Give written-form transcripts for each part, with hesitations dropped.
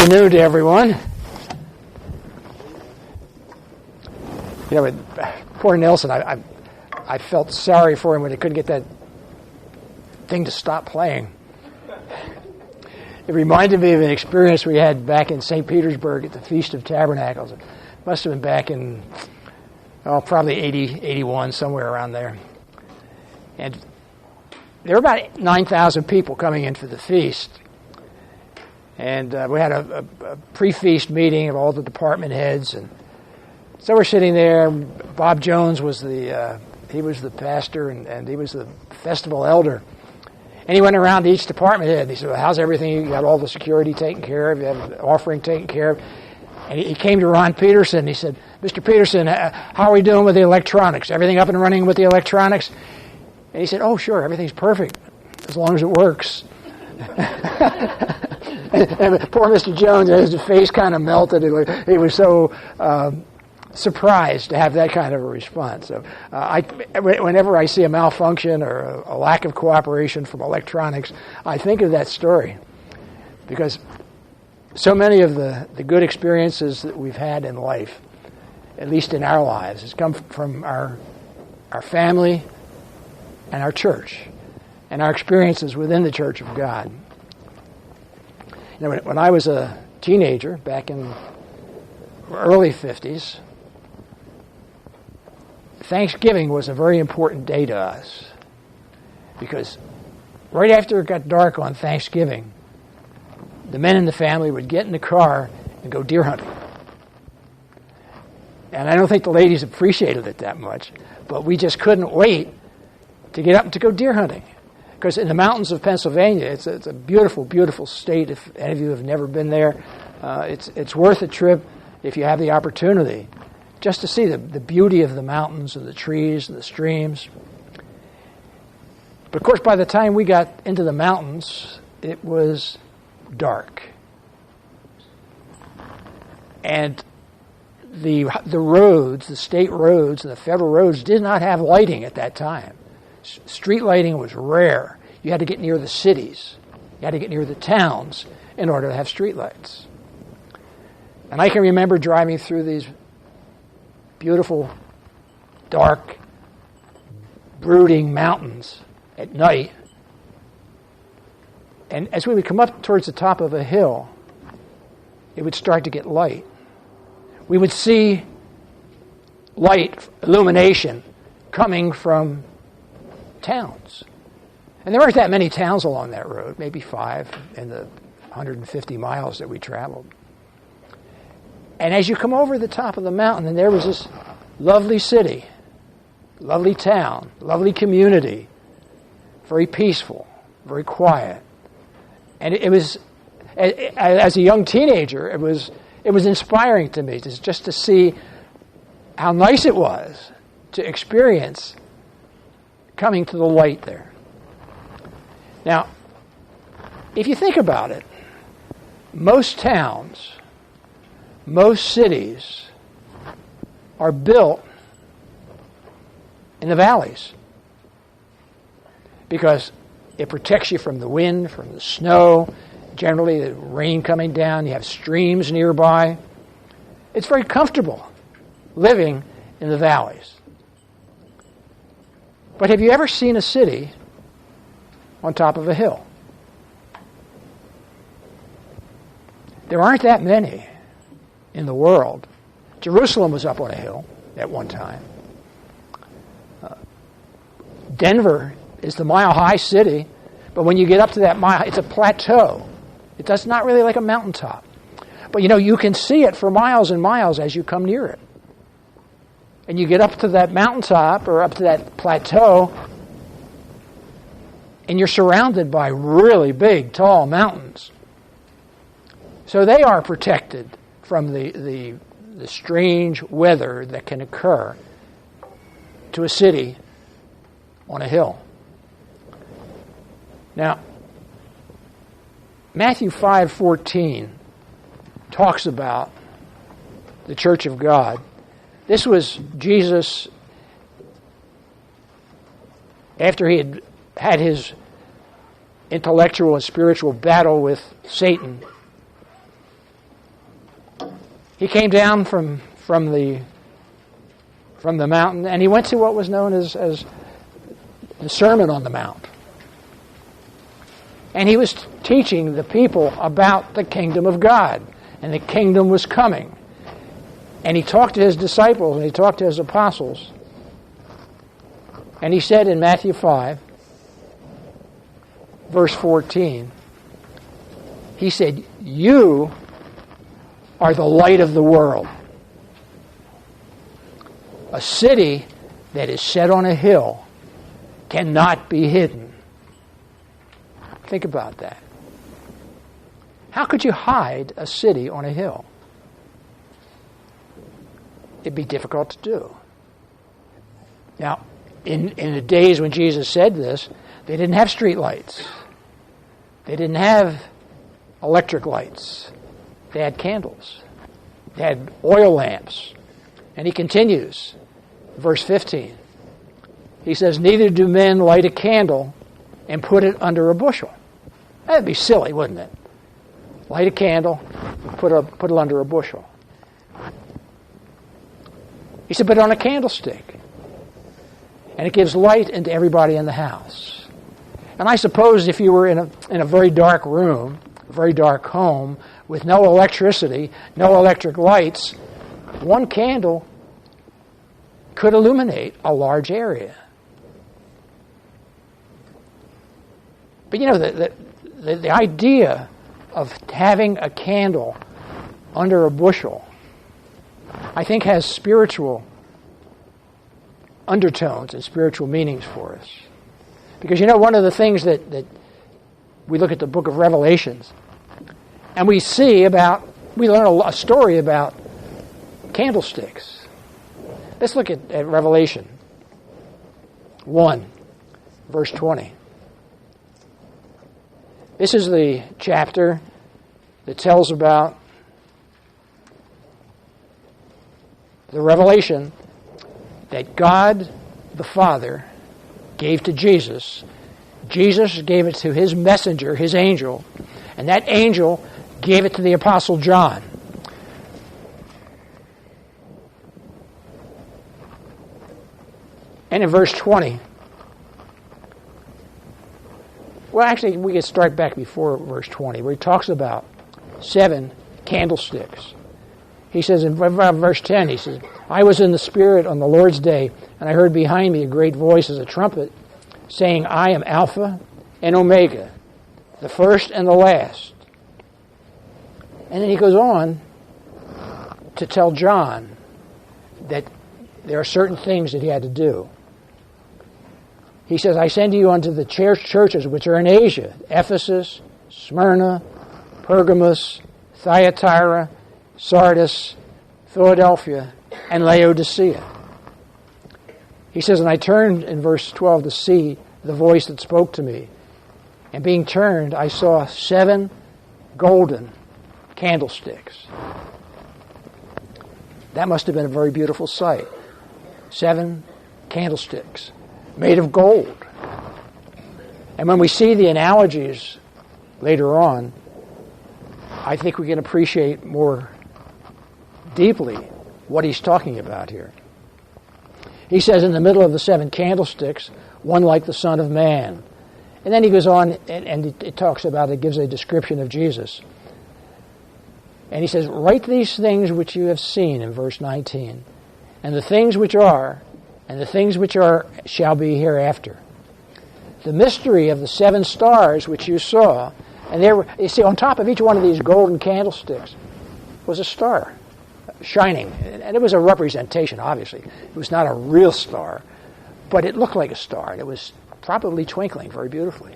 afternoon to everyone. You know, poor Nelson, I felt sorry for him when he couldn't get that thing to stop playing. It reminded me of an experience we had back in St. Petersburg at the Feast of Tabernacles. It must have been back in, probably 80, 81, somewhere around there. And there were about 9,000 people coming in for the feast. And we had a pre-feast meeting of all the department heads. And so we're sitting there. Bob Jones was the pastor, and he was the festival elder. And he went around to each department head. And he said, well, how's everything? You got all the security taken care of? You have the offering taken care of? And he came to Ron Peterson. And he said, Mr. Peterson, how are we doing with the electronics? Everything up and running with the electronics? And he said, oh, sure, everything's perfect as long as it works. And poor Mr. Jones, his face kind of melted. He was so surprised to have that kind of a response. So whenever I see a malfunction or a lack of cooperation from electronics, I think of that story. Because so many of the good experiences that we've had in life, at least in our lives, has come from our family and our church and our experiences within the Church of God. You know, when I was a teenager, back in the early 50s, Thanksgiving was a very important day to us because right after it got dark on Thanksgiving, the men in the family would get in the car and go deer hunting. And I don't think the ladies appreciated it that much, but we just couldn't wait to get up and to go deer hunting. Because in the mountains of Pennsylvania, it's a beautiful, beautiful state. If any of you have never been there, it's worth a trip if you have the opportunity, just to see the beauty of the mountains and the trees and the streams. But of course, by the time we got into the mountains, it was dark. And the roads, the state roads and the federal roads did not have lighting at that time. Street lighting was rare. You had to get near the cities. You had to get near the towns in order to have street lights. And I can remember driving through these beautiful, dark, brooding mountains at night. And as we would come up towards the top of a hill, it would start to get light. We would see light, illumination, coming from towns. And there weren't that many towns along that road, maybe 5 in the 150 miles that we traveled. And as you come over the top of the mountain, and there was this lovely city, lovely town, lovely community, very peaceful, very quiet. And it was, as a young teenager, it was inspiring to me just to see how nice it was to experience coming to the light there. Now, if you think about it, most towns, most cities are built in the valleys because it protects you from the wind, from the snow, generally the rain coming down, you have streams nearby. It's very comfortable living in the valleys. But have you ever seen a city on top of a hill? There aren't that many in the world. Jerusalem was up on a hill at one time. Denver is the mile-high city, but when you get up to that mile, it's a plateau. It's not really like a mountaintop. But you can see it for miles and miles as you come near it. And you get up to that mountaintop or up to that plateau, and you're surrounded by really big, tall mountains. So they are protected from the strange weather that can occur to a city on a hill. Now, Matthew 5:14 talks about the Church of God. This was Jesus after he had his intellectual and spiritual battle with Satan. He came down from the mountain, and he went to what was known as the Sermon on the Mount. And he was teaching the people about the kingdom of God, and the kingdom was coming. And he talked to his disciples, and he talked to his apostles. And he said in Matthew 5, verse 14, he said, "You are the light of the world. A city that is set on a hill cannot be hidden." Think about that. How could you hide a city on a hill? It'd be difficult to do. Now, in the days when Jesus said this, they didn't have street lights. They didn't have electric lights. They had candles. They had oil lamps. And he continues, verse 15. He says, "Neither do men light a candle and put it under a bushel." That'd be silly, wouldn't it? Light a candle, put it under a bushel. He said, but on a candlestick. And it gives light into everybody in the house. And I suppose if you were in a very dark room, a very dark home, with no electricity, no electric lights, one candle could illuminate a large area. But you know, the idea of having a candle under a bushel, I think, has spiritual undertones and spiritual meanings for us. Because you know, one of the things that we look at the book of Revelations, and we learn a story about candlesticks. Let's look at Revelation 1, verse 20. This is the chapter that tells about the revelation that God the Father gave to Jesus. Jesus gave it to his messenger, his angel, and that angel gave it to the Apostle John. And in verse 20, well, actually, we can start back before verse 20, where he talks about 7 candlesticks. He says in verse 10, he says, "I was in the Spirit on the Lord's day, and I heard behind me a great voice as a trumpet, saying, I am Alpha and Omega, the first and the last." And then he goes on to tell John that there are certain things that he had to do. He says, "I send you unto the churches which are in Asia, Ephesus, Smyrna, Pergamos, Thyatira, Sardis, Philadelphia, and Laodicea." He says, "And I turned," in verse 12, "to see the voice that spoke to me. And being turned, I saw 7 golden candlesticks." That must have been a very beautiful sight. 7 candlesticks made of gold. And when we see the analogies later on, I think we can appreciate more deeply what he's talking about here. He says in the middle of the 7 candlesticks, one like the Son of Man. And then he goes on and it talks about, it gives a description of Jesus. And he says, "Write these things which you have seen," in verse 19, "and the things which are, and the things which are shall be hereafter. The mystery of the 7 stars which you saw," and there were, you see, on top of each one of these golden candlesticks was a star shining. And it was a representation, obviously. It was not a real star, but it looked like a star. And it was probably twinkling very beautifully.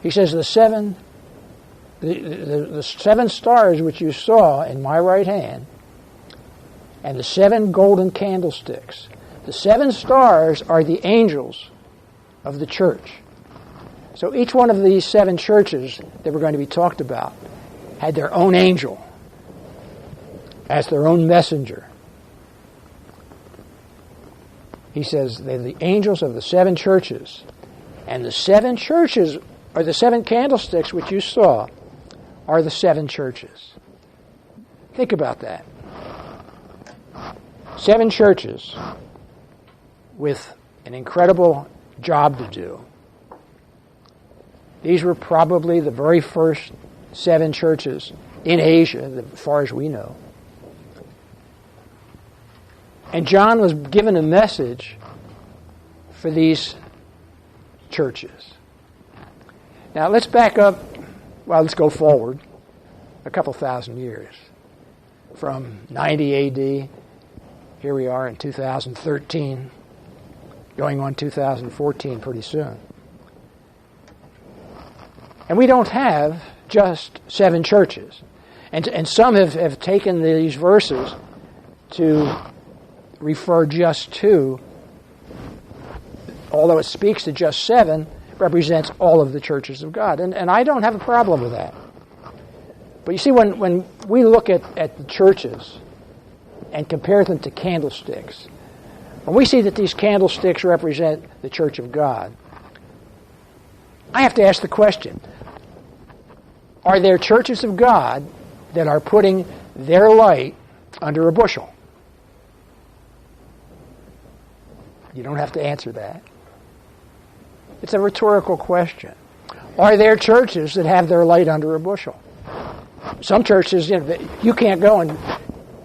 He says, the 7 stars which you saw in my right hand, and the 7 golden candlesticks. The 7 stars are the angels of the church. So each one of these 7 churches that were going to be talked about had their own angel as their own messenger. He says they're the angels of the 7 churches. And the 7 churches, or the 7 candlesticks which you saw, are the 7 churches. Think about that. 7 churches with an incredible job to do. These were probably the very first 7 churches in Asia, as far as we know. And John was given a message for these churches. Now let's back up, let's go forward a couple thousand years. From 90 A.D., here we are in 2013, going on 2014 pretty soon. And we don't have just 7 churches. And some have taken these verses to refer just to, although it speaks to just 7, represents all of the churches of God. And I don't have a problem with that. But you see, when we look at the churches and compare them to candlesticks, when we see that these candlesticks represent the church of God, I have to ask the question, are there churches of God that are putting their light under a bushel? You don't have to answer that. It's a rhetorical question. Are there churches that have their light under a bushel? Some churches, you can't go and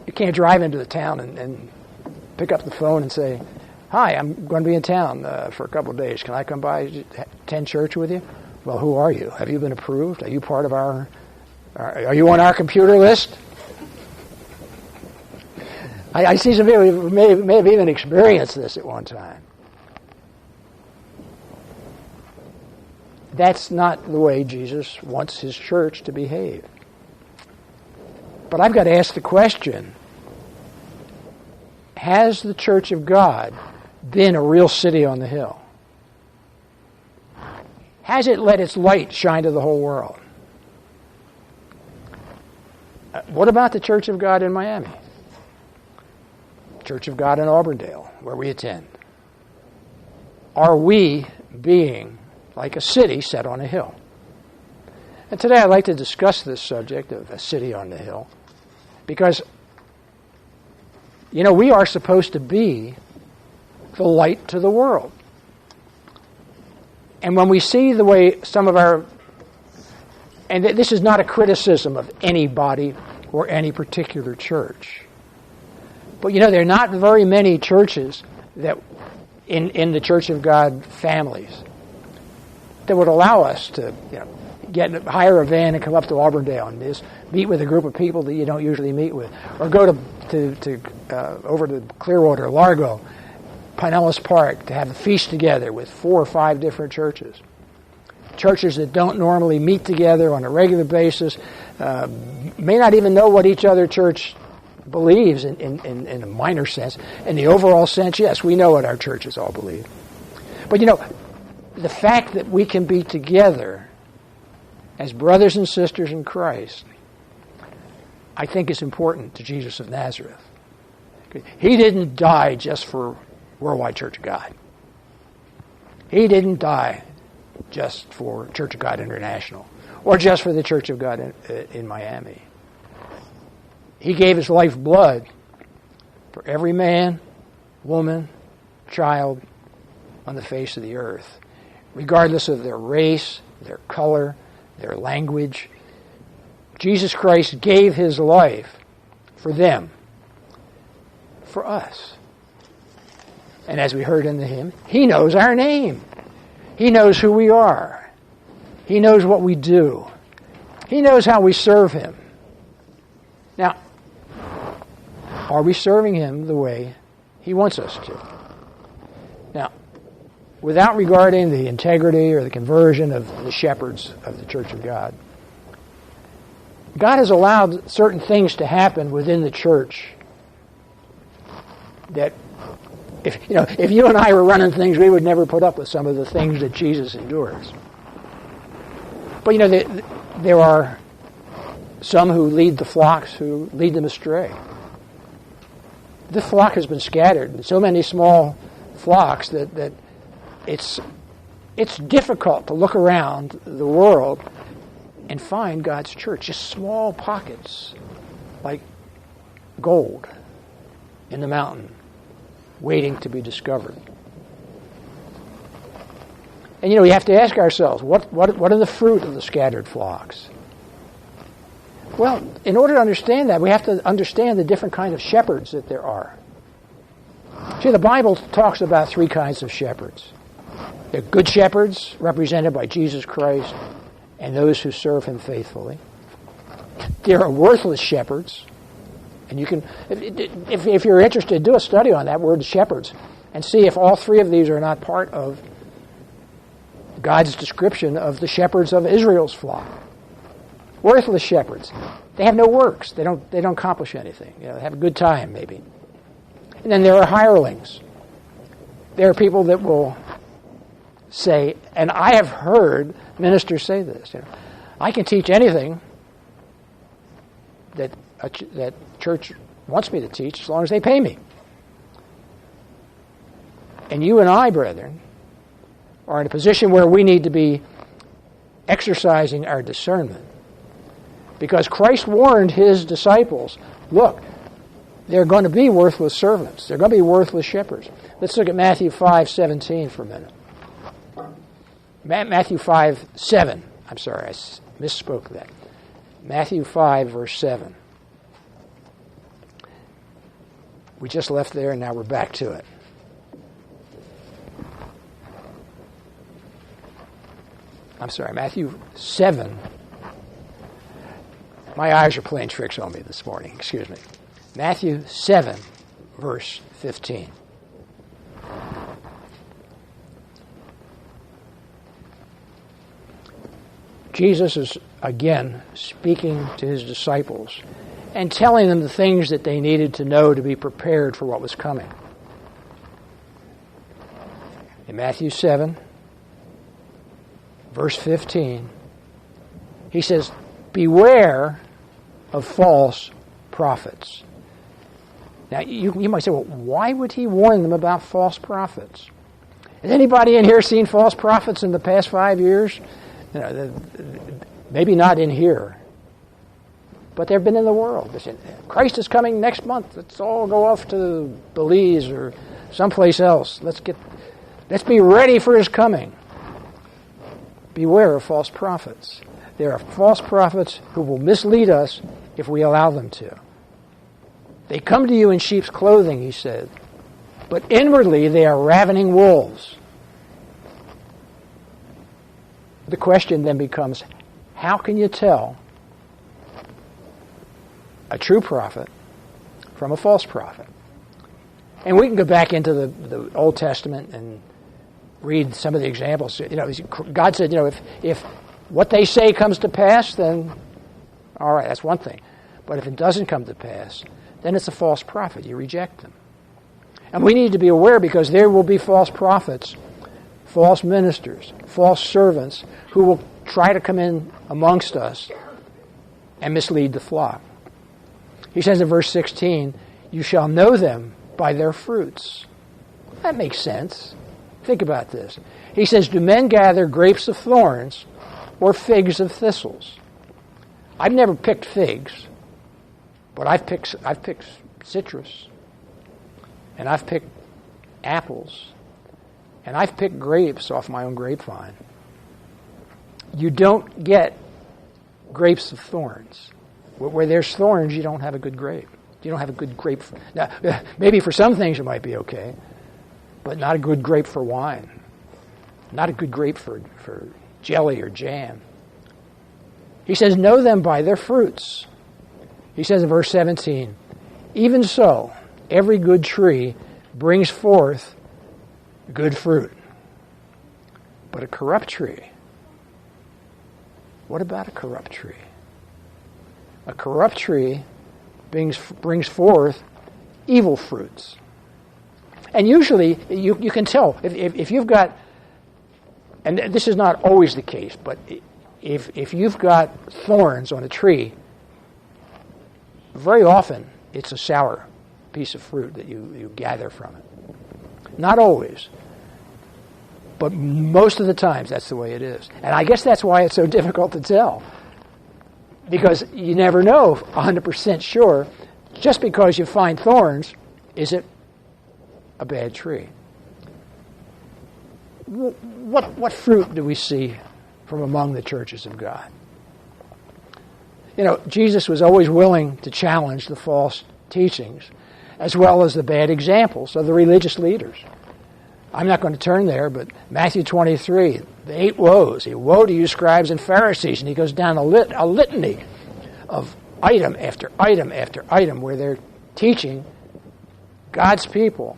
you can't drive into the town and pick up the phone and say, "Hi, I'm going to be in town for a couple of days. Can I come by, attend church with you?" Well, who are you? Have you been approved? Are you part of our? Are you on our computer list? I see some people who may have even experienced this at one time. That's not the way Jesus wants his church to behave. But I've got to ask the question, has the church of God been a real city on the hill? Has it let its light shine to the whole world? What about the Church of God in Miami? Church of God in Auburndale, where we attend. Are we being like a city set on a hill? And today I'd like to discuss this subject of a city on the hill because, we are supposed to be the light to the world. And when we see the way some of our, and this is not a criticism of anybody or any particular church, but there are not very many churches that in the Church of God families that would allow us to hire a van and come up to Auburndale and just meet with a group of people that you don't usually meet with, or go to over to Clearwater, Largo, Pinellas Park to have a feast together with 4 or 5 different churches. Churches that don't normally meet together on a regular basis, may not even know what each other church believes in a minor sense. In the overall sense, yes, we know what our churches all believe. But the fact that we can be together as brothers and sisters in Christ, I think is important to Jesus of Nazareth. He didn't die just for Worldwide Church of God. He didn't die just for Church of God International or just for the Church of God in Miami. He gave his lifeblood for every man, woman, child on the face of the earth, regardless of their race, their color, their language. Jesus Christ gave his life for them, for us. And as we heard in the hymn, he knows our name. He knows who we are. He knows what we do. He knows how we serve him. Now, are we serving him the way he wants us to? Now, without regarding the integrity or the conversion of the shepherds of the Church of God, God has allowed certain things to happen within the church that if you and I were running things, we would never put up with some of the things that Jesus endures. But there are some who lead the flocks who lead them astray. The flock has been scattered in so many small flocks that it's difficult to look around the world and find God's church, just small pockets, like gold in the mountain waiting to be discovered. And we have to ask ourselves, what are the fruit of the scattered flocks? Well, in order to understand that, we have to understand the different kinds of shepherds that there are. See, the Bible talks about three kinds of shepherds. There are good shepherds, represented by Jesus Christ, and those who serve him faithfully. There are worthless shepherds, and you can, if you're interested, do a study on that word shepherds, and see if all three of these are not part of God's description of the shepherds of Israel's flock. Worthless shepherds. They have no works. They don't accomplish anything. They have a good time, maybe. And then there are hirelings. There are people that will say, and I have heard ministers say this, I can teach anything that church wants me to teach as long as they pay me. And you and I, brethren, are in a position where we need to be exercising our discernment. Because Christ warned his disciples, look, there are going to be worthless servants. There are going to be worthless shepherds. Let's look at Matthew 5:17 for a minute. Matthew 5:7. I'm sorry, I misspoke that. Matthew 5, verse 7. We just left there, and now we're back to it. I'm sorry, Matthew 7. My eyes are playing tricks on me this morning. Excuse me. Matthew 7, verse 15. Jesus is again speaking to his disciples and telling them the things that they needed to know to be prepared for what was coming. In Matthew 7, verse 15, he says, beware of false prophets. Now, you might say, well, why would he warn them about false prophets? Has anybody in here seen false prophets in the past 5 years? Maybe not in here, but they've been in the world. They said, Christ is coming next month. Let's all go off to Belize or someplace else. Let's be ready for his coming. Beware of false prophets. There are false prophets who will mislead us if we allow them to. They come to you in sheep's clothing, he said, but inwardly they are ravening wolves. The question then becomes, how can you tell a true prophet from a false prophet? And we can go back into the Old Testament and read some of the examples. God said, if what they say comes to pass, then all right, that's one thing. But if it doesn't come to pass, then it's a false prophet. You reject them. And we need to be aware because there will be false prophets, false ministers, false servants who will try to come in amongst us and mislead the flock. He says in verse 16, you shall know them by their fruits. That makes sense. Think about this. He says, do men gather grapes of thorns or figs of thistles? I've never picked figs, but I've picked citrus, and I've picked apples, and I've picked grapes off my own grapevine. You don't get grapes of thorns. Where there's thorns, you don't have a good grape. You don't have a good grape. Now, maybe for some things it might be okay, but not a good grape for wine. Not a good grape for jelly or jam. He says, know them by their fruits. He says in verse 17, even so, every good tree brings forth good fruit. But a corrupt tree, what about a corrupt tree? A corrupt tree brings forth evil fruits. And usually, you can tell, if you've got, and this is not always the case, but if you've got thorns on a tree, very often it's a sour piece of fruit that you gather from it. Not always, but most of the times that's the way it is. And I guess that's why it's so difficult to tell. Because you never know 100% sure just because you find thorns, is it a bad tree? What fruit do we see from among the churches of God? You know, Jesus was always willing to challenge the false teachings as well as the bad examples of the religious leaders. I'm not going to turn there, but Matthew 23, the 8 woes. Woe to you, scribes and Pharisees. And he goes down a litany of item after item after item where they're teaching God's people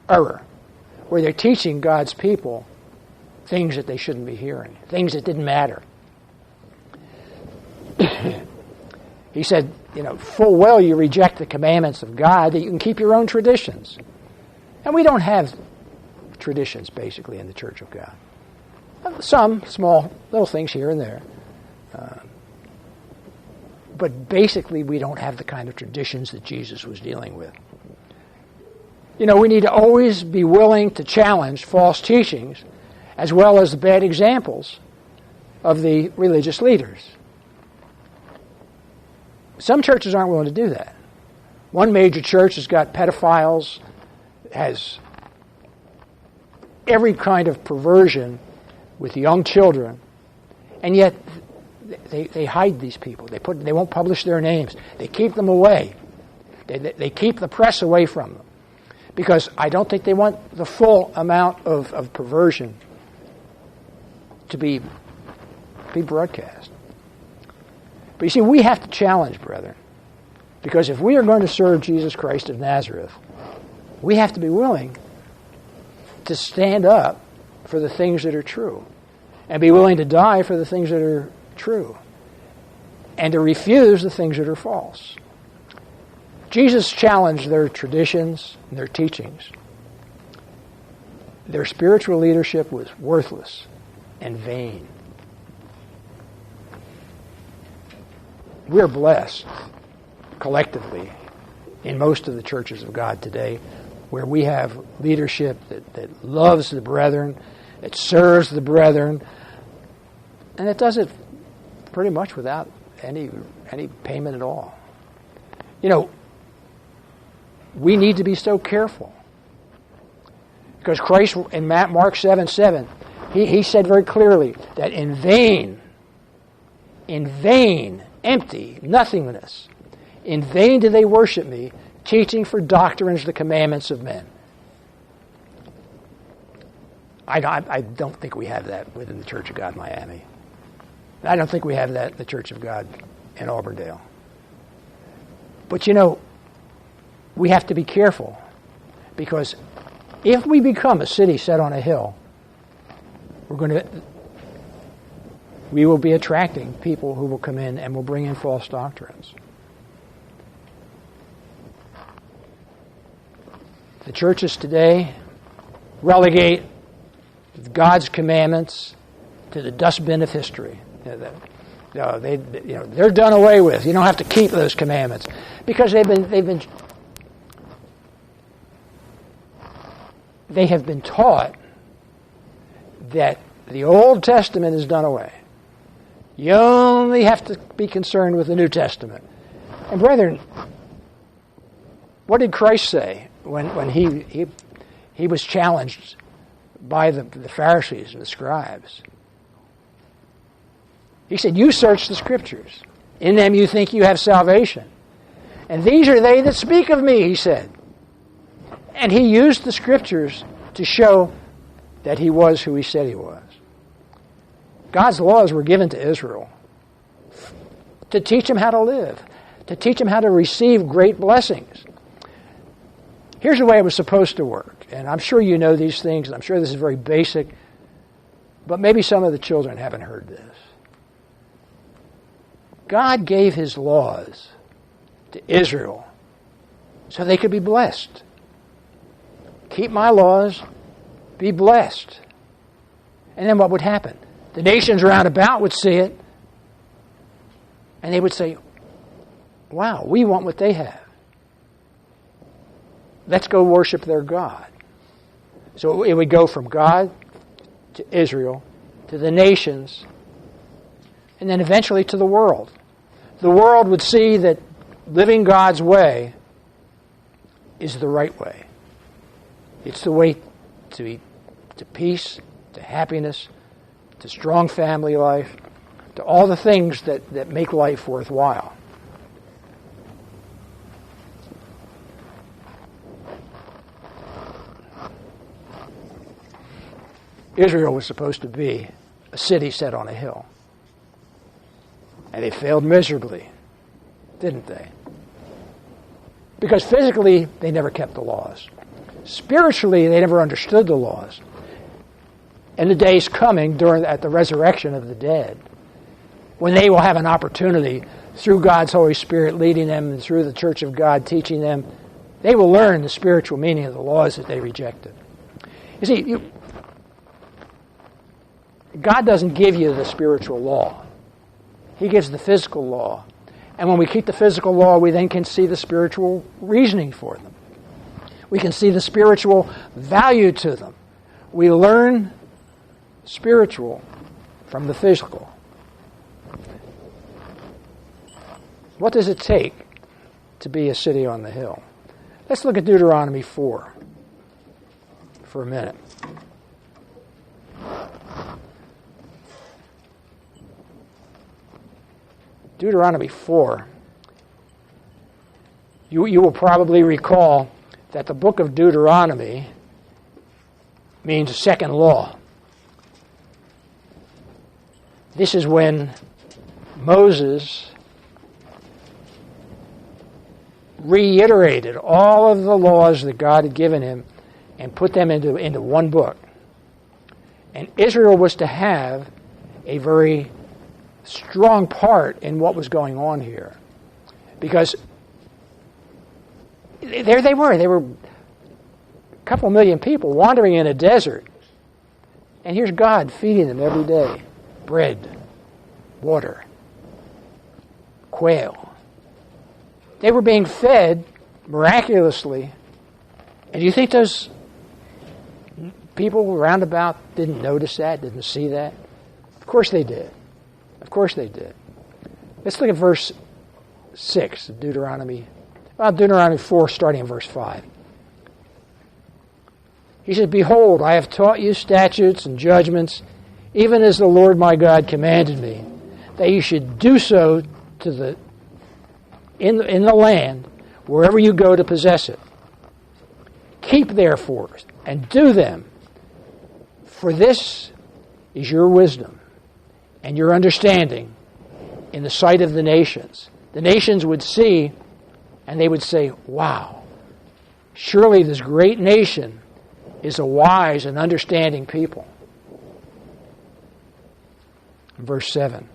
error, where they're teaching God's people things that they shouldn't be hearing, things that didn't matter. He said, you know, full well you reject the commandments of God that you can keep your own traditions. And we don't have traditions, basically, in the Church of God. Some small little things here and there. But basically, we don't have the kind of traditions that Jesus was dealing with. You know, we need to always be willing to challenge false teachings as well as the bad examples of the religious leaders. Some churches aren't willing to do that. One major church has got pedophiles, has every kind of perversion with young children, and yet they hide these people. They won't publish their names. They keep them away. They keep the press away from them because I don't think they want the full amount of perversion to be broadcast. But you see, we have to challenge, brethren, because if we are going to serve Jesus Christ of Nazareth, we have to be willing to stand up for the things that are true and be willing to die for the things that are true and to refuse the things that are false. Jesus challenged their traditions and their teachings. Their spiritual leadership was worthless and vain. We're blessed collectively in most of the churches of God today where we have leadership that loves the brethren, that serves the brethren, and it does it pretty much without any payment at all. You know, we need to be so careful because Christ in Mark 7:7, he said very clearly that in vain, empty, nothingness, in vain do they worship me, teaching for doctrines the commandments of men. I don't think we have that within the Church of God Miami. I don't think we have that in the Church of God in Auburndale. But you know, we have to be careful because if we become a city set on a hill, we will be attracting people who will come in and will bring in false doctrines. The churches today relegate God's commandments to the dustbin of history. They're done away with. You don't have to keep those commandments because they have been taught that the Old Testament is done away. You only have to be concerned with the New Testament. And brethren, what did Christ say when he was challenged by the Pharisees and the scribes? He said, you search the Scriptures. In them you think you have salvation. And these are they that speak of me, he said. And he used the Scriptures to show that he was who he said he was. God's laws were given to Israel to teach them how to live, to teach them how to receive great blessings. Here's the way it was supposed to work. And I'm sure you know these things, and I'm sure this is very basic, but maybe some of the children haven't heard this. God gave his laws to Israel so they could be blessed. Keep my laws, be blessed. And then what would happen? The nations round about would see it, and they would say, wow, we want what they have. Let's go worship their God. So it would go from God to Israel to the nations and then eventually to the world. The world would see that living God's way is the right way. It's the way to peace, to happiness, to strong family life, to all the things that make life worthwhile. Israel was supposed to be a city set on a hill. And they failed miserably, didn't they? Because physically, they never kept the laws. Spiritually, they never understood the laws. And the day is coming at the resurrection of the dead, when they will have an opportunity through God's Holy Spirit leading them and through the Church of God teaching them, they will learn the spiritual meaning of the laws that they rejected. You see, God doesn't give you the spiritual law. He gives the physical law. And when we keep the physical law, we then can see the spiritual reasoning for them. We can see the spiritual value to them. We learn spiritual from the physical. What does it take to be a city on the hill? Let's look at Deuteronomy 4 for a minute. Deuteronomy 4, you will probably recall that the book of Deuteronomy means second law. This is when Moses reiterated all of the laws that God had given him and put them into one book. And Israel was to have a very strong part in what was going on here. Because there they were a couple million people wandering in a desert. And here's God feeding them every day. Bread, water, quail. They were being fed miraculously. And do you think those people around about didn't notice that, didn't see that? Of course they did. Of course they did. Let's look at verse 6 of Deuteronomy 4, starting in verse 5. He said, "Behold, I have taught you statutes and judgments, even as the Lord my God commanded me, that you should do so in the land, wherever you go to possess it. Keep therefore, and do them, for this is your wisdom and your understanding in the sight of the nations." The nations would see, and they would say, "Wow, surely this great nation is a wise and understanding people." Verse 7,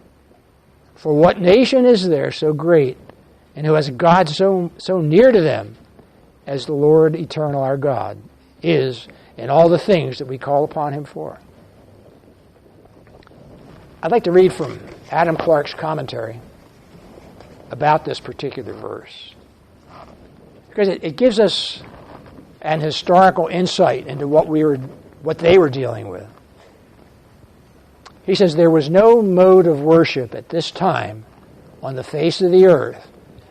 "For what nation is there so great, and who has a God so near to them, as the Lord eternal our God is in all the things that we call upon him for?" I'd like to read from Adam Clarke's commentary about this particular verse, because it gives us an historical insight into what they were dealing with. He says, "There was no mode of worship at this time on the face of the earth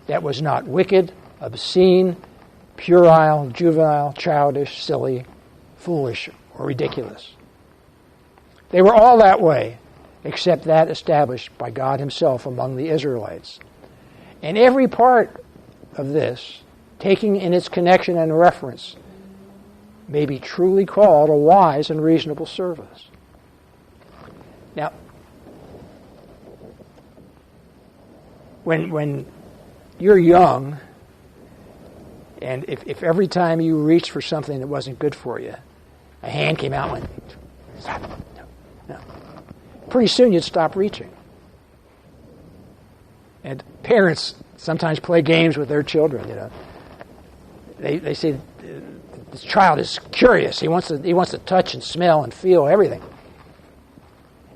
that was not wicked, obscene, puerile, juvenile, childish, silly, foolish, or ridiculous. They were all that way, except that established by God himself among the Israelites. And every part of this, taking in its connection and reference, may be truly called a wise and reasonable service." Now, when you're young, and if every time you reached for something that wasn't good for you, a hand came out and went, "Stop, no." Pretty soon you'd stop reaching. And parents sometimes play games with their children, They say, "This child is curious. He wants to touch and smell and feel everything."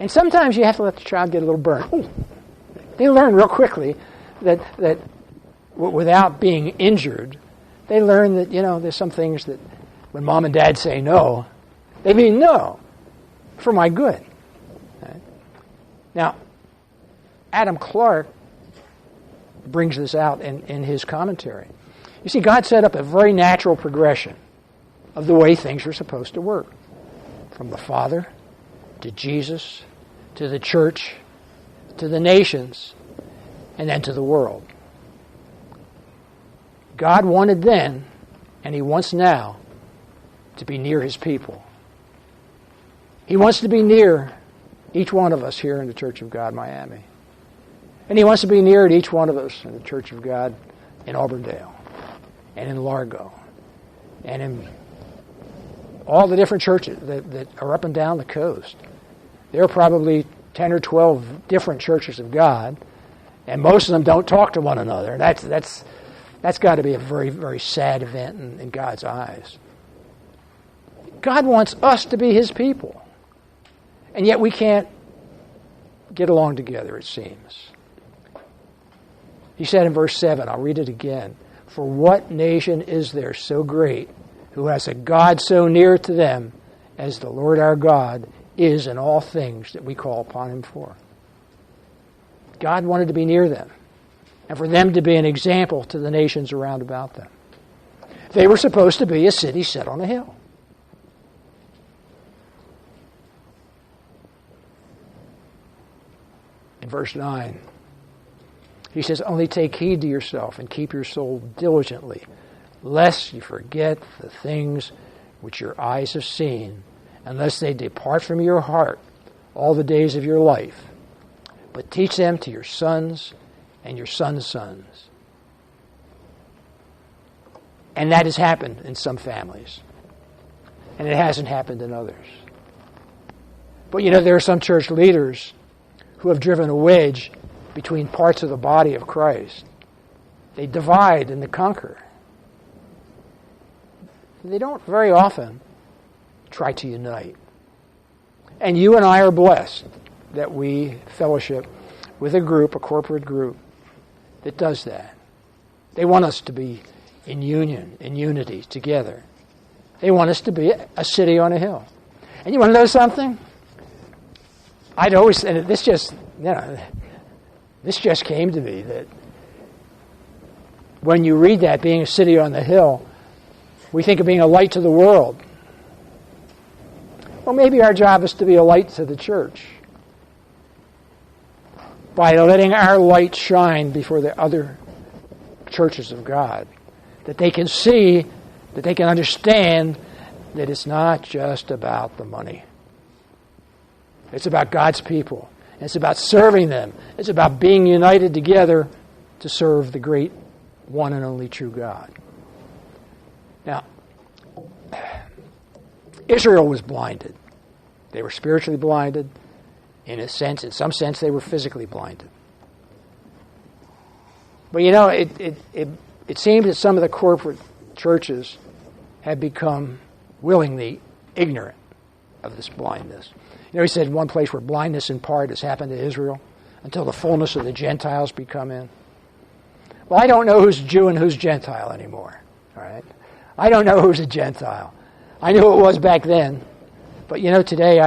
And sometimes you have to let the child get a little burnt. Ooh. They learn real quickly that without being injured, they learn that, there's some things that when mom and dad say no, they mean no, for my good. Right? Now, Adam Clarke brings this out in his commentary. You see, God set up a very natural progression of the way things are supposed to work. From the Father to Jesus to the church to the nations and then to the world. God wanted then, and he wants now, to be near his people. He wants to be near each one of us here in the Church of God, Miami. And he wants to be near each one of us in the Church of God in Auburndale and in Largo and in all the different churches that are up and down the coast. There are probably 10 or 12 different churches of God, and most of them don't talk to one another. That's got to be a very, very sad event in God's eyes. God wants us to be his people, and yet we can't get along together, it seems. He said in verse 7, I'll read it again, "For what nation is there so great who has a God so near to them as the Lord our God is in all things that we call upon him for?" God wanted to be near them and for them to be an example to the nations around about them. They were supposed to be a city set on a hill. In verse 9, he says, "Only take heed to yourself and keep your soul diligently, lest you forget the things which your eyes have seen, unless they depart from your heart all the days of your life. But teach them to your sons and your sons' sons." And that has happened in some families. And it hasn't happened in others. But there are some church leaders who have driven a wedge between parts of the body of Christ. They divide and they conquer. They don't very often try to unite. And you and I are blessed that we fellowship with a corporate group that does that. They want us to be in union, in unity, together. They want us to be a city on a hill. And you want to know something? I'd always, and this just came to me, that when you read that, being a city on the hill, we think of being a light to the world. Well, maybe our job is to be a light to the church by letting our light shine before the other churches of God, that they can see, that they can understand that it's not just about the money. It's about God's people. It's about serving them. It's about being united together to serve the great one and only true God. Now, Israel was blinded. They were spiritually blinded. In some sense, they were physically blinded. But it seems that some of the corporate churches have become willingly ignorant of this blindness. He said in one place where blindness in part has happened to Israel until the fullness of the Gentiles be come in. Well, I don't know who's Jew and who's Gentile anymore. All right, I don't know who's a Gentile. I knew it was back then, but today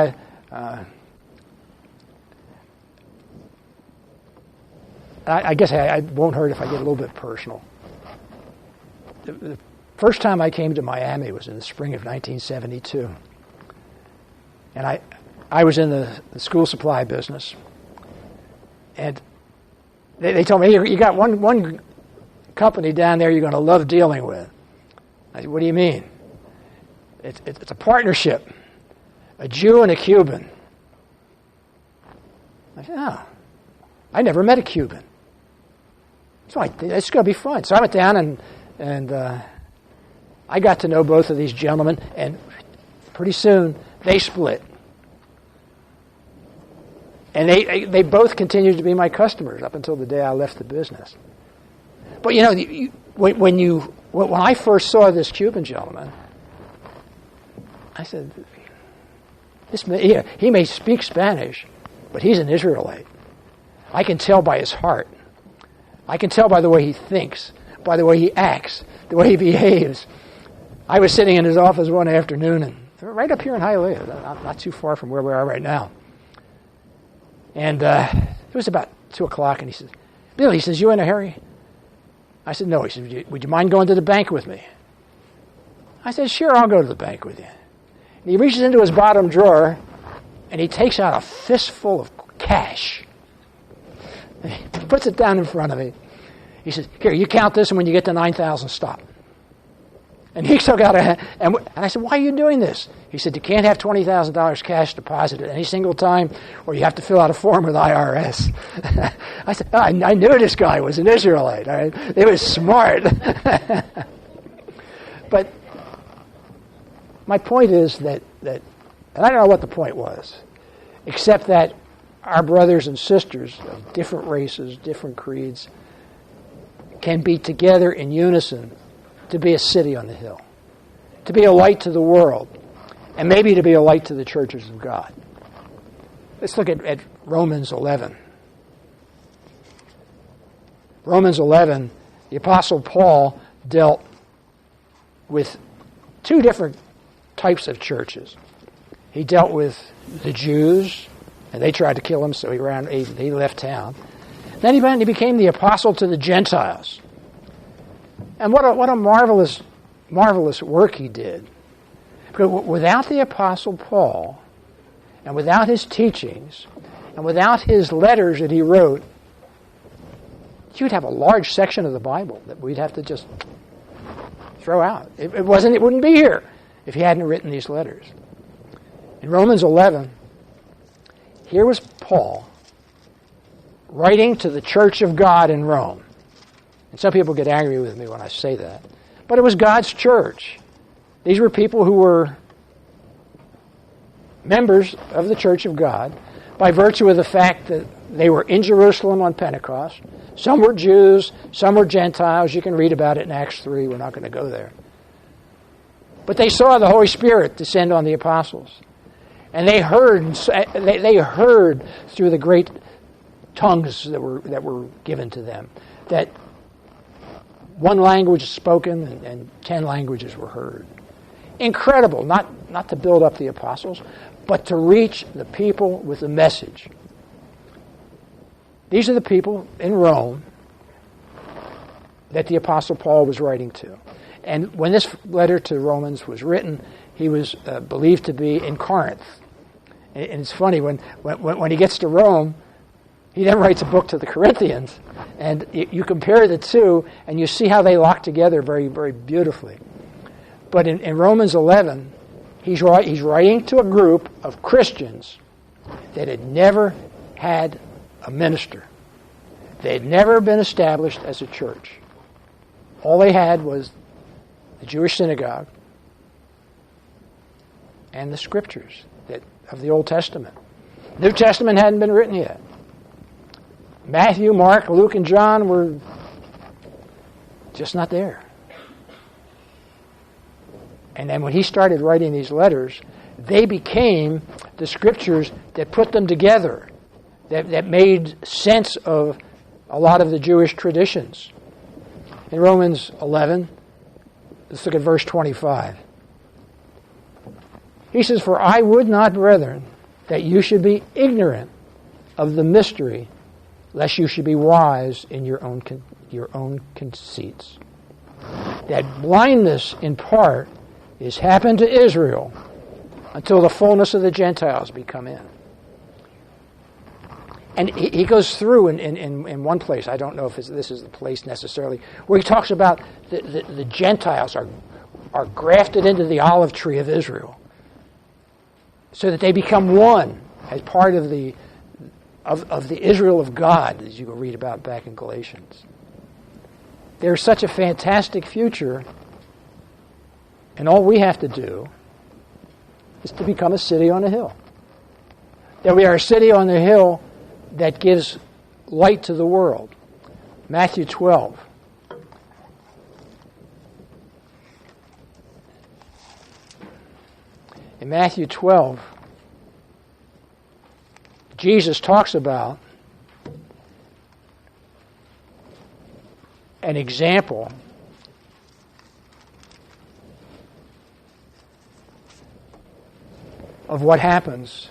I guess I won't hurt if I get a little bit personal. The first time I came to Miami was in the spring of 1972, and I was in the school supply business, and they told me, "Hey, you got one company down there you're going to love dealing with." I said, "What do you mean?" It's a partnership, a Jew and a Cuban. I said, "Oh, I never met a Cuban." So it's going to be fun. So I went down and I got to know both of these gentlemen, and pretty soon they split. And they both continued to be my customers up until the day I left the business. But when I first saw this Cuban gentleman, I said, he may speak Spanish, but he's an Israelite. I can tell by his heart. I can tell by the way he thinks, by the way he acts, the way he behaves. I was sitting in his office one afternoon, and right up here in Hialeah, not too far from where we are right now. And it was about 2 o'clock, and he says, "Bill," he says, "you in a hurry?" I said, no. He said, would you mind going to the bank with me? I said, sure, I'll go to the bank with you. And he reaches into his bottom drawer, and he takes out a fistful of cash. He puts it down in front of me. He says, here, you count this, and when you get to 9,000, stop. And he took out and I said, why are you doing this? He said, you can't have $20,000 cash deposited any single time, or you have to fill out a form with IRS. I said, I knew this guy was an Israelite. All right? It was smart. But my point is that, and I don't know what the point was, except that our brothers and sisters of different races, different creeds, can be together in unison to be a city on the hill, to be a light to the world, and maybe to be a light to the churches of God. Let's look at Romans 11. Romans 11, the Apostle Paul dealt with two different types of churches. He dealt with the Jews, and they tried to kill him, so he left town. Then he became the apostle to the Gentiles. And what a marvelous work he did. Because without the Apostle Paul, and without his teachings, and without his letters that he wrote, you'd have a large section of the Bible that we'd have to just throw out. It wouldn't be here if he hadn't written these letters. In Romans 11, here was Paul writing to the church of God in Rome. And some people get angry with me when I say that. But it was God's church. These were people who were members of the church of God by virtue of the fact that they were in Jerusalem on Pentecost. Some were Jews, some were Gentiles. You can read about it in Acts 3. We're not going to go there. But they saw the Holy Spirit descend on the apostles. And they heard through the great tongues that were given to them that one language is spoken and 10 languages were heard. Incredible, not to build up the apostles, but to reach the people with the message. These are the people in Rome that the Apostle Paul was writing to. And when this letter to Romans was written, he was believed to be in Corinth. And it's funny, when he gets to Rome, he then writes a book to the Corinthians, and you compare the two, and you see how they lock together very, very beautifully. But in Romans 11, he's writing to a group of Christians that had never had a minister. They had never been established as a church. All they had was the Jewish synagogue and the scriptures of the Old Testament. New Testament hadn't been written yet. Matthew, Mark, Luke, and John were just not there. And then when he started writing these letters, they became the scriptures that put them together, that made sense of a lot of the Jewish traditions. In Romans 11, let's look at verse 25. He says, "For I would not, brethren, that you should be ignorant of the mystery, lest you should be wise in your own conceits. That blindness in part is happened to Israel until the fullness of the Gentiles be come in." And he goes through in one place, I don't know if this is the place necessarily, where he talks about the Gentiles are grafted into the olive tree of Israel so that they become one as part of the Israel of God, as you will read about back in Galatians. There's such a fantastic future, and all we have to do is to become a city on a hill. That we are a city on the hill that gives light to the world. Matthew 12. In Matthew 12, Jesus talks about an example of what happens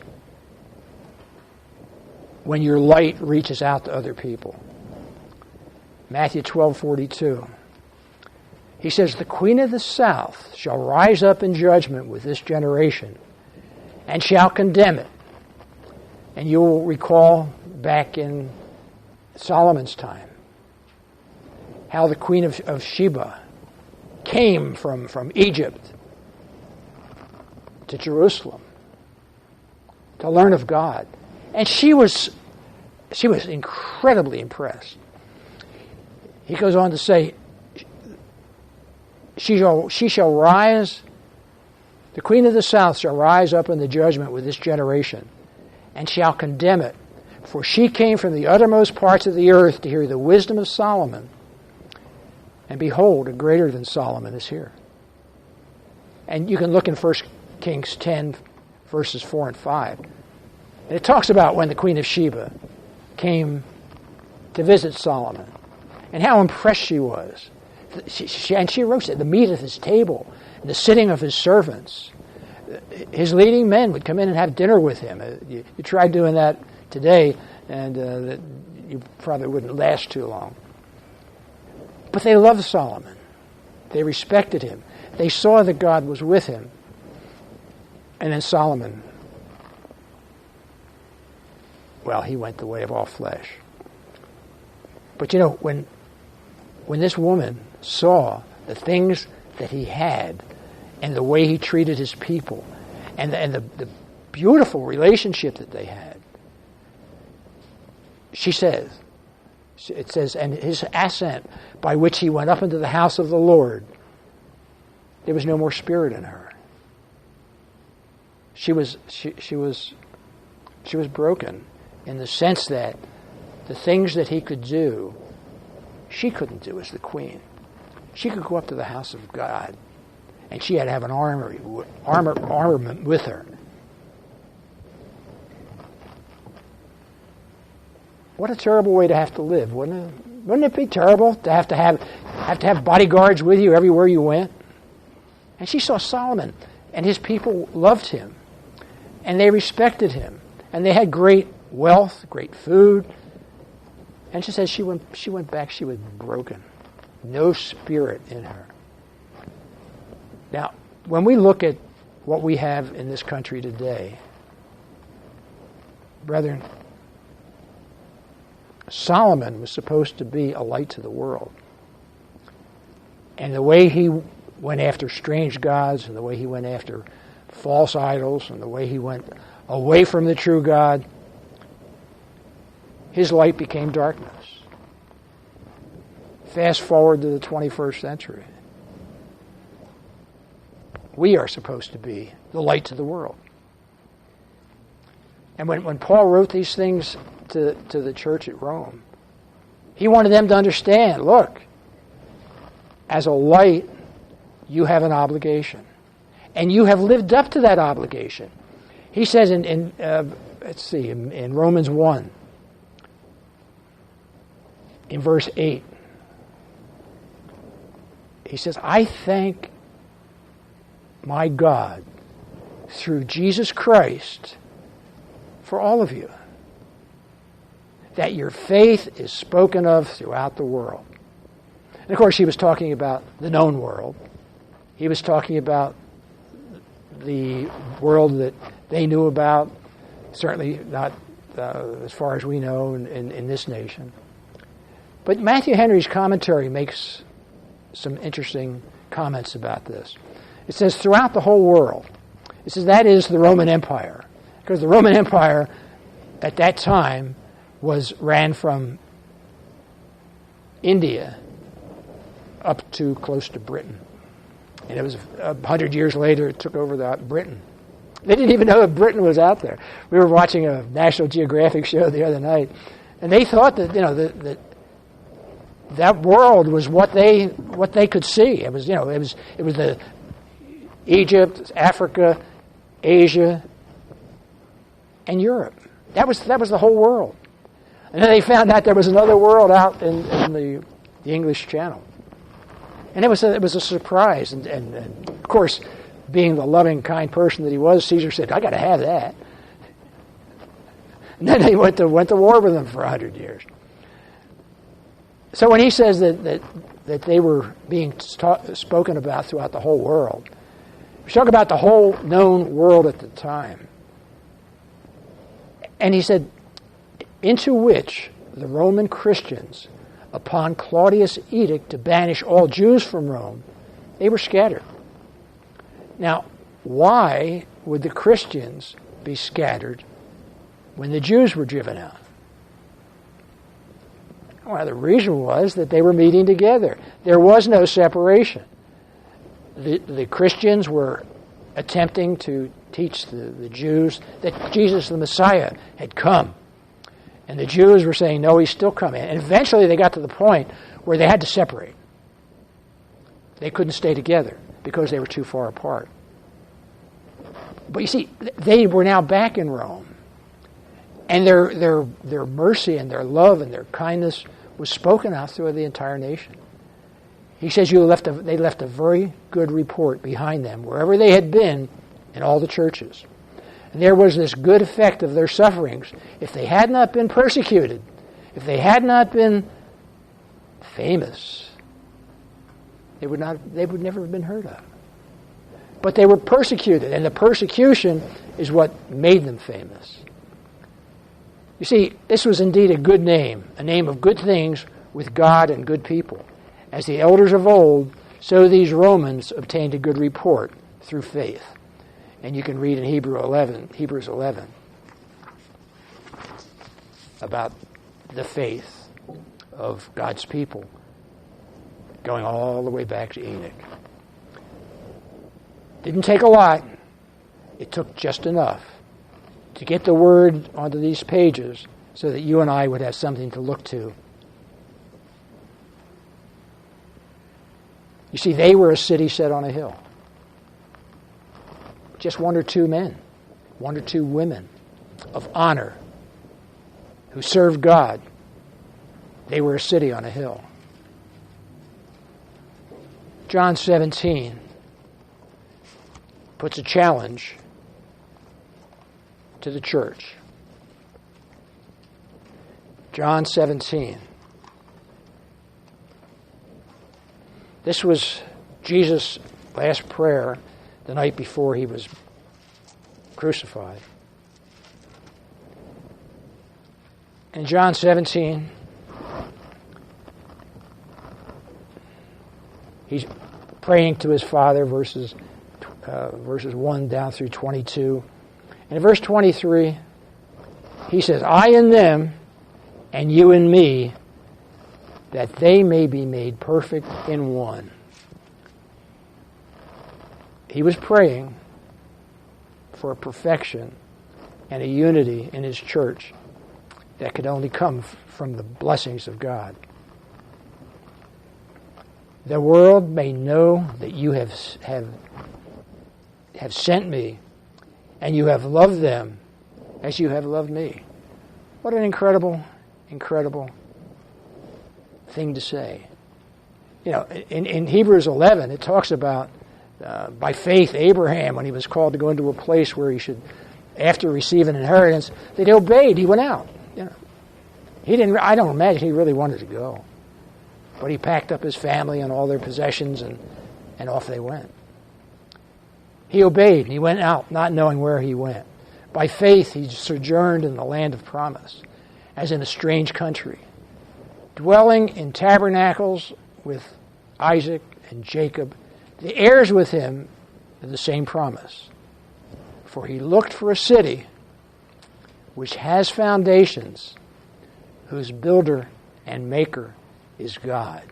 when your light reaches out to other people. Matthew 12:42. He says, "The queen of the south shall rise up in judgment with this generation and shall condemn it." And you'll recall back in Solomon's time how the queen of Sheba came from Egypt to Jerusalem to learn of God. And she was incredibly impressed. He goes on to say, she shall rise, the queen of the south shall rise up in the judgment with this generation, and shall condemn it. For she came from the uttermost parts of the earth to hear the wisdom of Solomon. And behold, a greater than Solomon is here. And you can look in 1 Kings 10, verses 4 and 5. And it talks about when the queen of Sheba came to visit Solomon and how impressed she was. And she wrote the meat at his table, and the sitting of his servants. His leading men would come in and have dinner with him. You try doing that today, and you probably wouldn't last too long. But they loved Solomon. They respected him. They saw that God was with him. And then Solomon, well, he went the way of all flesh. But you know, when this woman saw the things that he had and the way he treated his people and the beautiful relationship that they had, it says, and his ascent by which he went up into the house of the Lord, there was no more spirit in her. She was broken in the sense that the things that he could do, she couldn't do as the queen. She could go up to the house of God, and she had to have an armament with her. What a terrible way to have to live, wouldn't it? Wouldn't it be terrible to have to have bodyguards with you everywhere you went? And she saw Solomon, and his people loved him, and they respected him, and they had great wealth, great food. And she says she went back, she was broken. No spirit in her. Now, when we look at what we have in this country today, brethren, Solomon was supposed to be a light to the world. And the way he went after strange gods, and the way he went after false idols, and the way he went away from the true God, his light became darkness. Fast forward to the 21st century. We are supposed to be the light to the world. And when Paul wrote these things to the church at Rome, he wanted them to understand, look, as a light, you have an obligation. And you have lived up to that obligation. He says in Romans 1, in verse 8, he says, I thank my God through Jesus Christ for all of you, that your faith is spoken of throughout the world. And of course, he was talking about the known world. He was talking about the world that they knew about, certainly not as far as we know in this nation. But Matthew Henry's commentary makes some interesting comments about this. It says, throughout the whole world. It says that is the Roman Empire. Because the Roman Empire at that time ran from India up to close to Britain. And it was 100 years later it took over Britain. They didn't even know that Britain was out there. We were watching a National Geographic show the other night, and they thought that that world was what they could see. It was the Egypt, Africa, Asia, and Europe. That was the whole world. And then they found out there was another world out in the English Channel. And it was a surprise. And of course, being the loving, kind person that he was, Caesar said, I got to have that. And then he went to war with them for 100 years. So when he says that they were being spoken about throughout the whole world, he's talking about the whole known world at the time. And he said, into which the Roman Christians, upon Claudius' edict to banish all Jews from Rome, they were scattered. Now, why would the Christians be scattered when the Jews were driven out? Well, the reason was that they were meeting together. There was no separation. The Christians were attempting to teach the Jews that Jesus the Messiah had come. And the Jews were saying, no, he's still coming. And eventually they got to the point where they had to separate. They couldn't stay together because they were too far apart. But you see, they were now back in Rome. And their mercy and their love and their kindness was spoken out through the entire nation. He says they left a very good report behind them wherever they had been in all the churches. And there was this good effect of their sufferings. If they had not been persecuted, if they had not been famous, they would never have been heard of. But they were persecuted, and the persecution is what made them famous. You see, this was indeed a good name, a name of good things with God and good people. As the elders of old, so these Romans obtained a good report through faith. And you can read in Hebrews 11, about the faith of God's people going all the way back to Enoch. Didn't take a lot. It took just enough to get the word onto these pages so that you and I would have something to look to. You see, they were a city set on a hill. Just one or two men, one or two women of honor who served God. They were a city on a hill. John 17 puts a challenge to the church. John 17. This was Jesus' last prayer the night before he was crucified. In John 17, he's praying to his Father, verses 1 down through 22. And in verse 23, he says, I in them, and you in me, that they may be made perfect in one. He was praying for a perfection and a unity in his church that could only come from the blessings of God. The world may know that you have sent me, and you have loved them as you have loved me. What an incredible, incredible thing to say. You know, in Hebrews 11, it talks about by faith Abraham, when he was called to go into a place where he should, after receive an inheritance, that he obeyed. He went out. You know, he didn't. I don't imagine he really wanted to go, but he packed up his family and all their possessions, and off they went. He obeyed, and he went out, not knowing where he went. By faith, he sojourned in the land of promise, as in a strange country, dwelling in tabernacles with Isaac and Jacob, the heirs with him of the same promise. For he looked for a city which has foundations, whose builder and maker is God.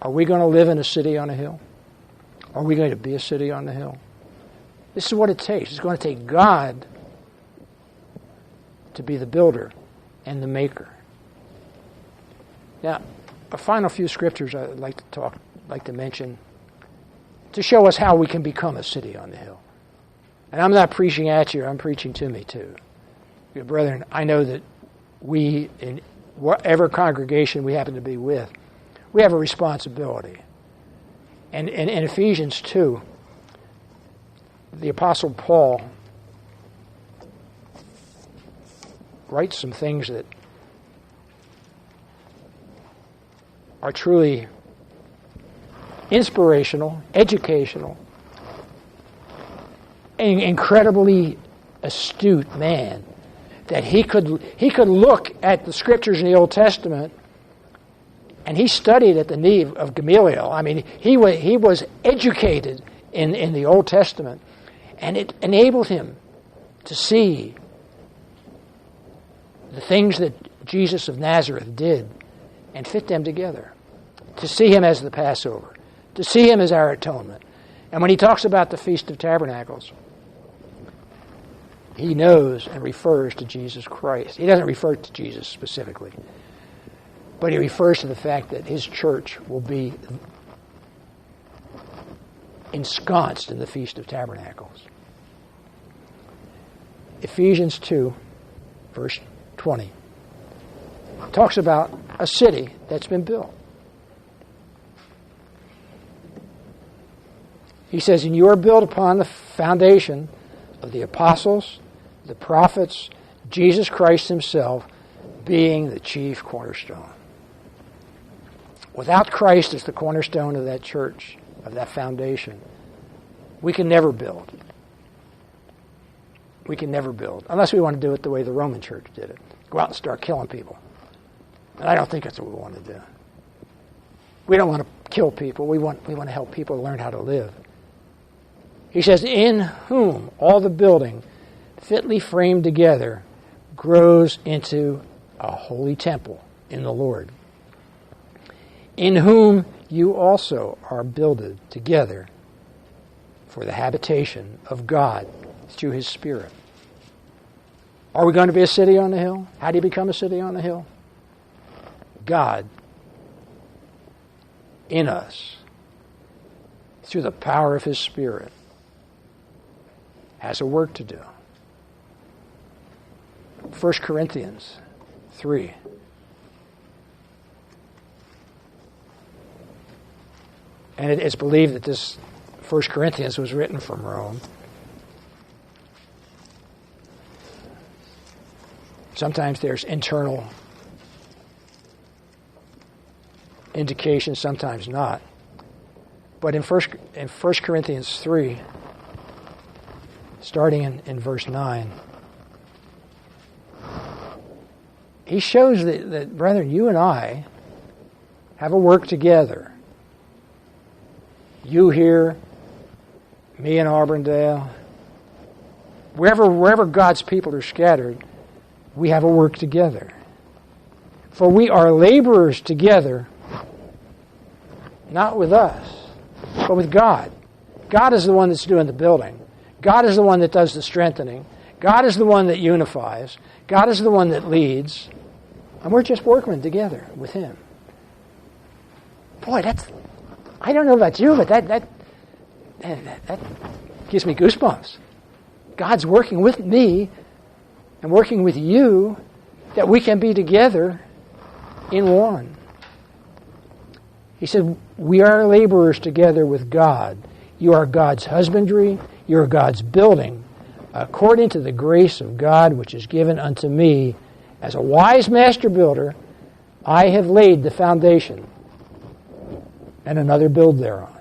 Are we going to live in a city on a hill? Are we going to be a city on the hill? This is what it takes. It's going to take God to be the builder and the maker. Now, a final few scriptures I'd like to mention to show us how we can become a city on the hill. And I'm not preaching at you, I'm preaching to me too. Your brethren, I know that we, in whatever congregation we happen to be with, we have a responsibility. And in Ephesians 2, the Apostle Paul writes some things that are truly inspirational, educational, an incredibly astute man, that he could look at the scriptures in the Old Testament, and he studied at the knee of Gamaliel. I mean, he was educated in the Old Testament, and it enabled him to see the things that Jesus of Nazareth did and fit them together, to see him as the Passover, to see him as our atonement. And when he talks about the Feast of Tabernacles, he knows and refers to Jesus Christ. He doesn't refer to Jesus specifically, but he refers to the fact that his church will be ensconced in the Feast of Tabernacles. Ephesians 2, verse 20, talks about a city that's been built. He says, and you are built upon the foundation of the apostles, the prophets, Jesus Christ himself being the chief cornerstone. Without Christ as the cornerstone of that church, of that foundation, we can never build. We can never build, unless we want to do it the way the Roman church did it. Go out and start killing people. And I don't think that's what we want to do. We don't want to kill people. We want to help people learn how to live. He says, in whom all the building, fitly framed together, grows into a holy temple in the Lord, in whom you also are builded together for the habitation of God through his Spirit. Are we going to be a city on the hill? How do you become a city on the hill? God in us, through the power of his Spirit, has a work to do. 1 Corinthians 3. And it's believed that this 1 Corinthians was written from Rome. Sometimes there's internal indications, sometimes not. But in 1 Corinthians 3, starting in verse 9, he shows that, brethren, you and I have a work together. You here, me in Auburndale, wherever God's people are scattered, we have a work together. For we are laborers together, not with us, but with God. God is the one that's doing the building. God is the one that does the strengthening. God is the one that unifies. God is the one that leads. And we're just workmen together with him. Boy, I don't know about you, but that gives me goosebumps. God's working with me and working with you that we can be together in one. He said, we are laborers together with God. You are God's husbandry. You are God's building, according to the grace of God which is given unto me. As a wise master builder, I have laid the foundation, and another build thereon.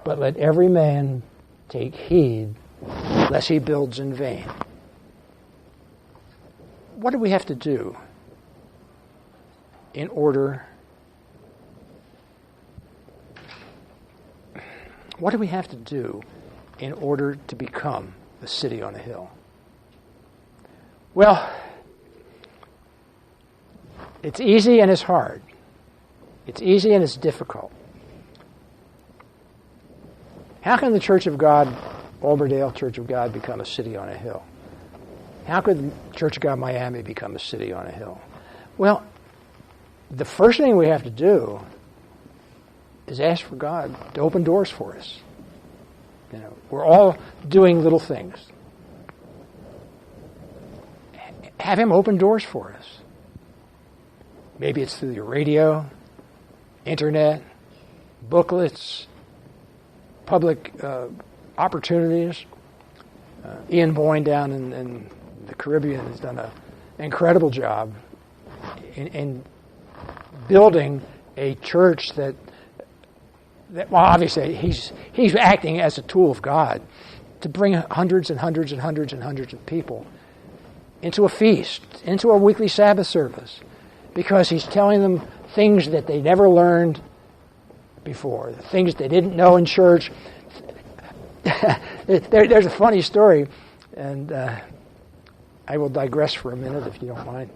But let every man take heed, lest he builds in vain. What do we have to do in order? What do we have to do in order to become a city on a hill? Well, it's easy and it's hard. It's easy and it's difficult. How can the Church of God, Auburndale Church of God, become a city on a hill? How could the Church of God Miami become a city on a hill? Well, the first thing we have to do is ask for God to open doors for us. You know, we're all doing little things. Have him open doors for us. Maybe it's through your radio, internet, booklets, public opportunities. Ian Boyne down in the Caribbean has done an incredible job in building a church that well, obviously he's acting as a tool of God to bring hundreds and hundreds and hundreds and hundreds of people into a feast, into a weekly Sabbath service, because he's telling them things that they never learned before, things they didn't know in church. There's a funny story, and I will digress for a minute if you don't mind.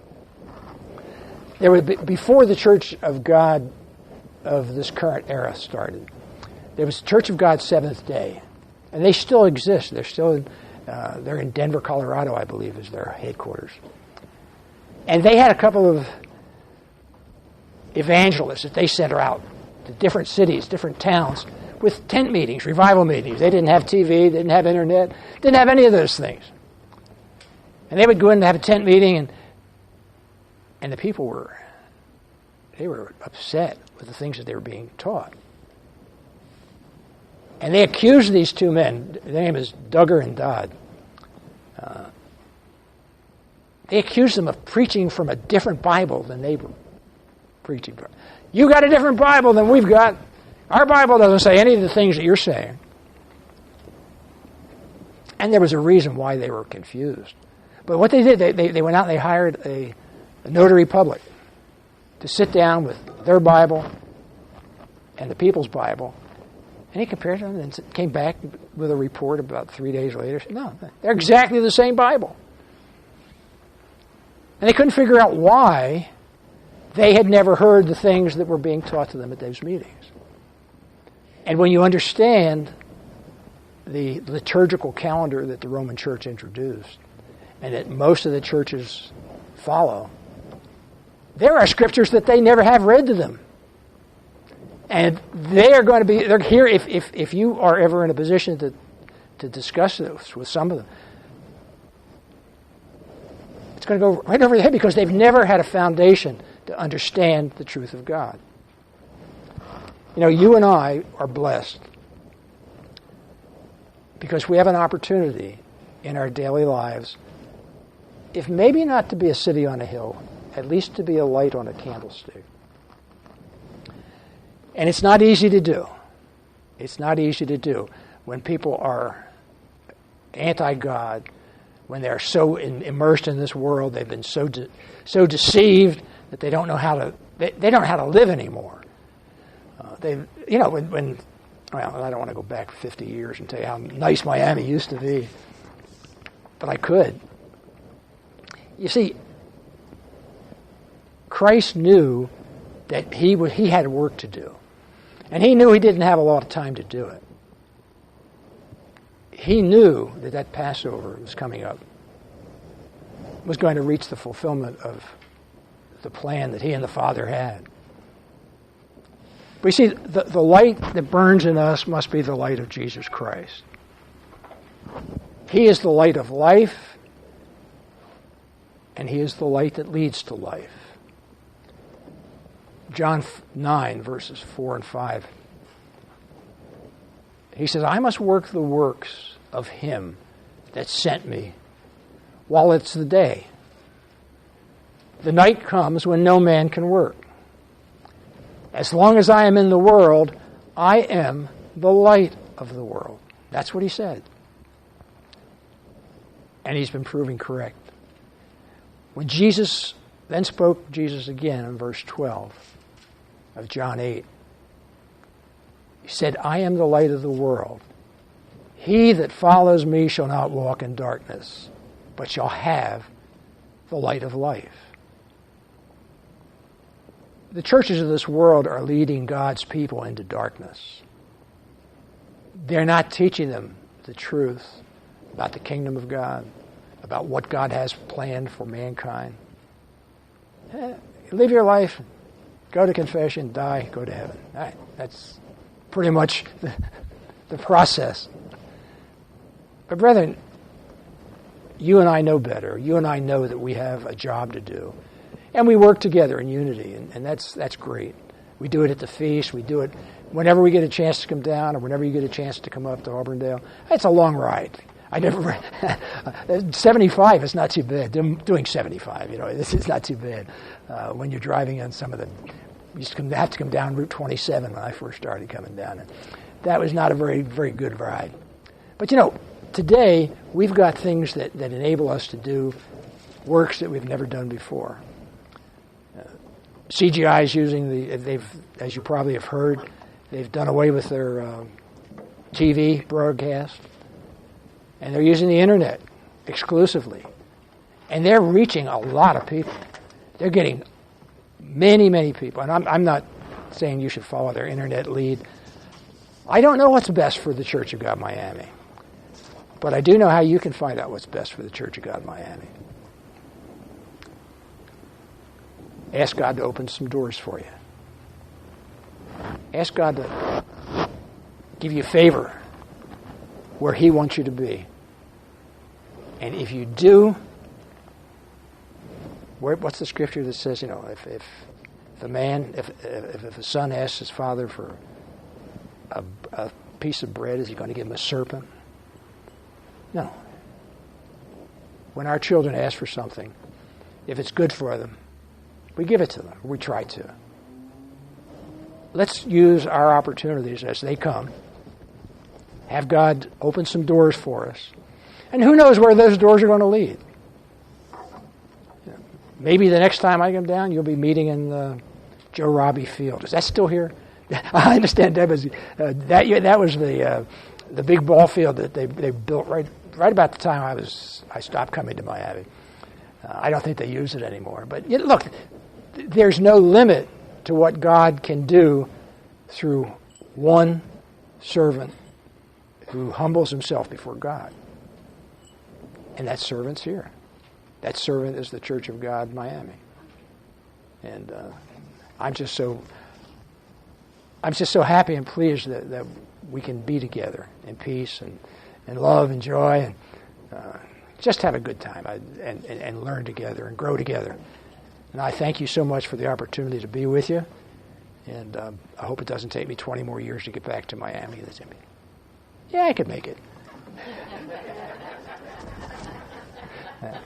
There was, before the Church of God of this current era started, there was Church of God Seventh Day, and they still exist. They're still they're in Denver, Colorado, I believe, is their headquarters. And they had a couple of evangelists that they sent out to different cities, different towns, with tent meetings, revival meetings. They didn't have TV, they didn't have internet, didn't have any of those things. And they would go in and have a tent meeting, and the people were upset with the things that they were being taught. And they accused these two men. Their name is Duggar and Dodd. They accused them of preaching from a different Bible than they were preaching from. You got a different Bible than we've got. Our Bible doesn't say any of the things that you're saying. And there was a reason why they were confused. But what they did, they went out and they hired a notary public to sit down with their Bible and the people's Bible. And he compared them and came back with a report about 3 days later. Said, no, they're exactly the same Bible. And they couldn't figure out why they had never heard the things that were being taught to them at those meetings. And when you understand the liturgical calendar that the Roman Church introduced, and that most of the churches follow, there are scriptures that they never have read to them. And they're here if you are ever in a position to discuss this with some of them. It's going to go right over their head because they've never had a foundation to understand the truth of God. You know, you and I are blessed because we have an opportunity in our daily lives, if maybe not to be a city on a hill, at least to be a light on a candlestick. And it's not easy to do. It's not easy to do when people are anti-God, when they're so immersed in this world, they've been so deceived that they don't know how to they don't know how to live anymore. Well, I don't want to go back 50 years and tell you how nice Miami used to be, but I could. You see, Christ knew that he had work to do. And he knew he didn't have a lot of time to do it. He knew that Passover was coming up, was going to reach the fulfillment of the plan that he and the Father had. But you see, the light that burns in us must be the light of Jesus Christ. He is the light of life, and he is the light that leads to life. John 9, verses 4 and 5. He says, I must work the works of him that sent me while it's the day. The night comes when no man can work. As long as I am in the world, I am the light of the world. That's what he said. And he's been proving correct. When Jesus then spoke again in verse 12 of John 8, he said, I am the light of the world. He that follows me shall not walk in darkness, but shall have the light of life. The churches of this world are leading God's people into darkness. They're not teaching them the truth about the kingdom of God, about what God has planned for mankind. Live your life, go to confession, die, go to heaven. Right, that's pretty much the process. But brethren, you and I know better. You and I know that we have a job to do. And we work together in unity, and that's great. We do it at the feast. We do it whenever we get a chance to come down or whenever you get a chance to come up to Auburndale. It's a long ride. 75 is not too bad. Doing 75, this is not too bad when you're driving on some of the used to have to come down Route 27 when I first started coming down. And that was not a very, very good ride. But, today we've got things that enable us to do works that we've never done before. CGI is they've, as you probably have heard, they've done away with their TV broadcast, and they're using the internet exclusively. And they're reaching a lot of people. They're getting many, many people. And I'm not saying you should follow their internet lead. I don't know what's best for the Church of God Miami. But I do know how you can find out what's best for the Church of God Miami. Ask God to open some doors for you. Ask God to give you favor where He wants you to be. And if you do, what's the scripture that says, if a son asks his father for a piece of bread, is he going to give him a serpent? No. When our children ask for something, if it's good for them, we give it to them. We try to. Let's use our opportunities as they come. Have God open some doors for us. And who knows where those doors are going to lead. Maybe the next time I come down, you'll be meeting in Joe Robbie Field. Is that still here? I understand that was the big ball field that they built right about the time I stopped coming to Miami. I don't think they use it anymore. But look, there's no limit to what God can do through one servant who humbles himself before God. And that servant's here. That servant is the Church of God Miami. And I'm just so happy and pleased that we can be together in peace and love and joy and just have a good time and learn together and grow together. And I thank you so much for the opportunity to be with you. And I hope it doesn't take me 20 more years to get back to Miami. Yeah, I could make it. Yeah.